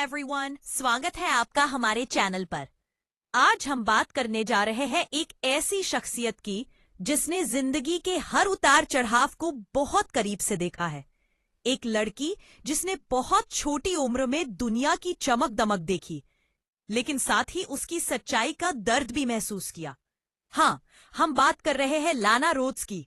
Everyone, स्वागत है आपका हमारे चैनल पर। आज हम बात करने जा रहे हैं एक ऐसी शख्सियत की जिसने जिंदगी के हर उतार चढ़ाव को बहुत करीब से देखा है। एक लड़की जिसने बहुत छोटी उम्र में दुनिया की चमक दमक देखी, लेकिन साथ ही उसकी सच्चाई का दर्द भी महसूस किया। हाँ, हम बात कर रहे हैं लाना रोड्स की।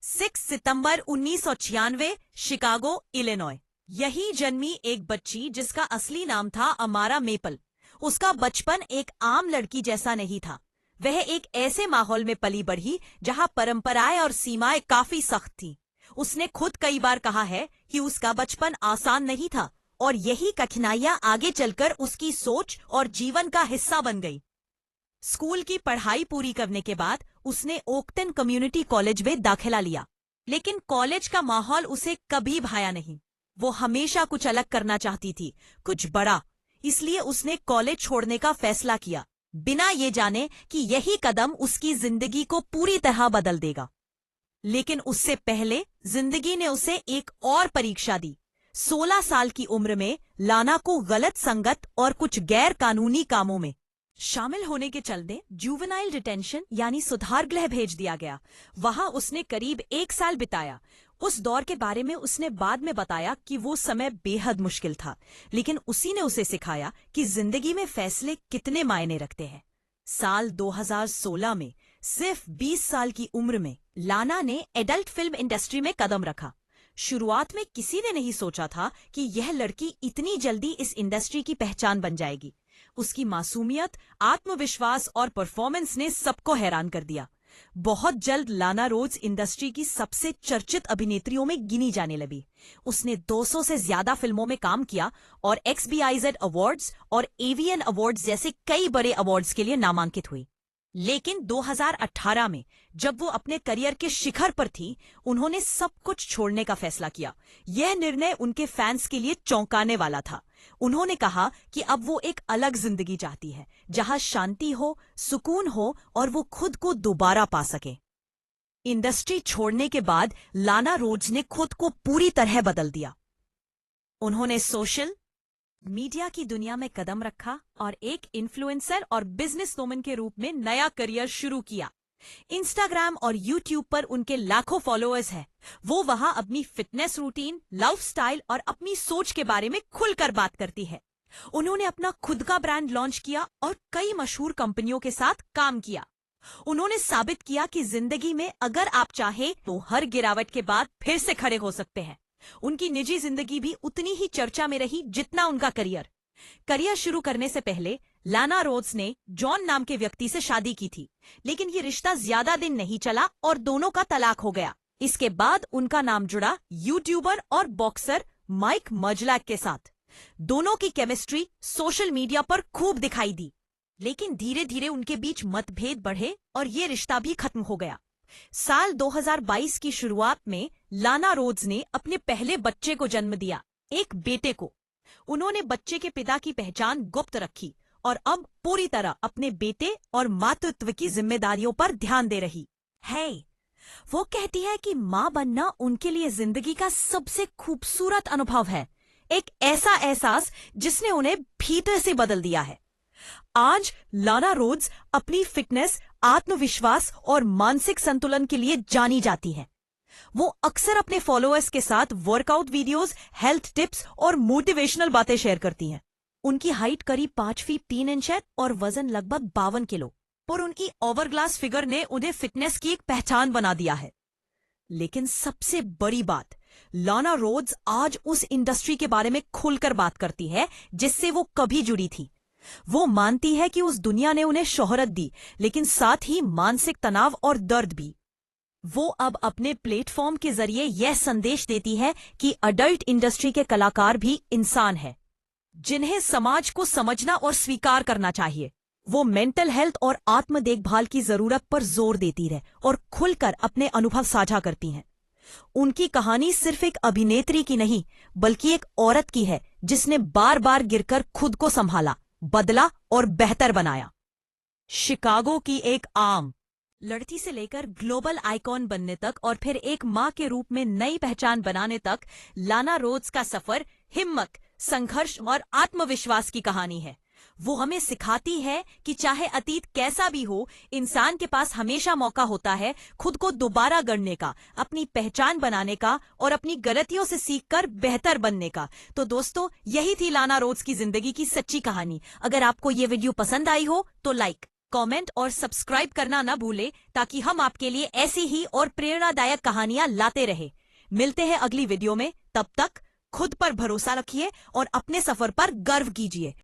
6 सितंबर 1996, शिकागो, इलिनॉय। यही जन्मी एक बच्ची जिसका असली नाम था अमारा मेपल। उसका बचपन एक आम लड़की जैसा नहीं था। वह एक ऐसे माहौल में पली बढ़ी जहां परंपराएं और सीमाएं काफी सख्त थीं। उसने खुद कई बार कहा है कि उसका बचपन आसान नहीं था और यही कठिनाइयां आगे चलकर उसकी सोच और जीवन का हिस्सा बन गई। स्कूल की पढ़ाई पूरी करने के बाद उसने ओक्टन कम्युनिटी कॉलेज में दाखिला लिया, लेकिन कॉलेज का माहौल उसे कभी भाया नहीं। वो हमेशा कुछ अलग करना चाहती थी, कुछ बड़ा। इसलिए उसने कॉलेज छोड़ने का फैसला किया, बिना ये जाने कि यही कदम उसकी जिंदगी को पूरी तरह बदल देगा। लेकिन उससे पहले जिंदगी ने उसे एक और परीक्षा दी। 16 साल की उम्र में लाना को गलत संगत और कुछ गैर कानूनी कामों में शामिल होने के चलते जुवेनाइल डिटेंशन यानी सुधार गृह भेज दिया गया। वहां उसने करीब 1 साल बिताया। उस दौर के बारे में उसने बाद में बताया कि वो समय बेहद मुश्किल था, लेकिन उसी ने उसे सिखाया कि जिंदगी में फैसले कितने मायने रखते हैं। साल 2016 में सिर्फ 20 साल की उम्र में लाना ने एडल्ट फिल्म इंडस्ट्री में कदम रखा। शुरुआत में किसी ने नहीं सोचा था कि यह लड़की इतनी जल्दी इस इंडस्ट्री की पहचान बन जाएगी। उसकी मासूमियत, आत्मविश्वास और परफॉर्मेंस ने सबको हैरान कर दिया। बहुत जल्द लाना रोड्स इंडस्ट्री की सबसे चर्चित अभिनेत्रियों में गिनी जाने लगी। उसने 200 से ज्यादा फिल्मों में काम किया और XBIZ अवार्ड्स और AVN अवार्ड्स जैसे कई बड़े अवार्ड्स के लिए नामांकित हुई। लेकिन 2018 में जब वो अपने करियर के शिखर पर थी, उन्होंने सब कुछ छोड़ने का फैसला किया। यह निर्णय उनके फैंस के लिए चौंकाने वाला था। उन्होंने कहा कि अब वो एक अलग जिंदगी चाहती है, जहां शांति हो, सुकून हो और वो खुद को दोबारा पा सके। इंडस्ट्री छोड़ने के बाद लाना रोड्स ने खुद को पूरी तरह बदल दिया। उन्होंने सोशल मीडिया की दुनिया में कदम रखा और एक इन्फ्लुएंसर और बिजनेस वुमन के रूप में नया करियर शुरू किया। इंस्टाग्राम और यूट्यूब पर उनके लाखों फॉलोअर्स हैं। वो वहां अपनी फिटनेस रूटीन, लाइफस्टाइल और अपनी सोच के बारे में खुलकर बात करती है। उन्होंने अपना खुद का ब्रांड लॉन्च किया और कई मशहूर कंपनियों के साथ काम किया। उन्होंने साबित किया कि जिंदगी में अगर आप चाहे तो हर गिरावट के बाद फिर से खड़े हो सकते हैं। उनकी निजी जिंदगी भी उतनी ही चर्चा में रही जितना उनका करियर। करियर शुरू करने से पहले लाना रोड्स ने जॉन नाम के व्यक्ति से शादी की थी, लेकिन ये रिश्ता ज्यादा दिन नहीं चला और दोनों का तलाक हो गया। इसके बाद उनका नाम जुड़ा यूट्यूबर और बॉक्सर माइक मजलैक के साथ। दोनों की केमिस्ट्री सोशल मीडिया पर खूब दिखाई दी, लेकिन धीरे धीरे उनके बीच मतभेद बढ़े और ये रिश्ता भी खत्म हो गया। साल 2022 की शुरुआत में लाना रोड्स ने अपने पहले बच्चे को जन्म दिया, एक बेटे को। उन्होंने बच्चे के पिता की पहचान गुप्त रखी और अब पूरी तरह अपने बेटे और मातृत्व की जिम्मेदारियों पर ध्यान दे रही है। वो कहती है कि मां बनना उनके लिए जिंदगी का सबसे खूबसूरत अनुभव है, एक ऐसा एहसास जिसने उन्हें भीतर से बदल दिया है। आज लाना रोड्स अपनी फिटनेस, आत्मविश्वास और मानसिक संतुलन के लिए जानी जाती हैं। वो अक्सर अपने फॉलोअर्स के साथ वर्कआउट वीडियोस, हेल्थ टिप्स और मोटिवेशनल बातें शेयर करती हैं। उनकी हाइट करीब 5 फीट 3 इंच है और वजन लगभग 52 किलो, पर उनकी ओवरग्लास फिगर ने उन्हें फिटनेस की एक पहचान बना दिया है। लेकिन सबसे बड़ी बात, लाना रोड्स आज उस इंडस्ट्री के बारे में खुलकर बात करती है जिससे वो कभी जुड़ी थी। वो मानती है कि उस दुनिया ने उन्हें शोहरत दी, लेकिन साथ ही मानसिक तनाव और दर्द भी। वो अब अपने प्लेटफॉर्म के जरिए यह संदेश देती है कि अडल्ट इंडस्ट्री के कलाकार भी इंसान हैं, जिन्हें समाज को समझना और स्वीकार करना चाहिए। वो मेंटल हेल्थ और आत्म देखभाल की जरूरत पर जोर देती है और खुलकर अपने अनुभव साझा करती हैं। उनकी कहानी सिर्फ एक अभिनेत्री की नहीं, बल्कि एक औरत की है जिसने बार बार गिरकर खुद को संभाला, बदला और बेहतर बनाया। शिकागो की एक आम लड़की से लेकर ग्लोबल आइकॉन बनने तक और फिर एक मां के रूप में नई पहचान बनाने तक लाना रोड्स का सफर हिम्मत, संघर्ष और आत्मविश्वास की कहानी है। वो हमें सिखाती है कि चाहे अतीत कैसा भी हो, इंसान के पास हमेशा मौका होता है खुद को दोबारा गढ़ने का, अपनी पहचान बनाने का और अपनी गलतियों से सीखकर बेहतर बनने का। तो दोस्तों, यही थी लाना रोड्स की जिंदगी की सच्ची कहानी। अगर आपको ये वीडियो पसंद आई हो तो लाइक, कमेंट और सब्सक्राइब करना ना भूले, ताकि हम आपके लिए ऐसी ही और प्रेरणादायक कहानियां लाते रहे। मिलते हैं अगली वीडियो में। तब तक खुद पर भरोसा रखिए और अपने सफर पर गर्व कीजिए।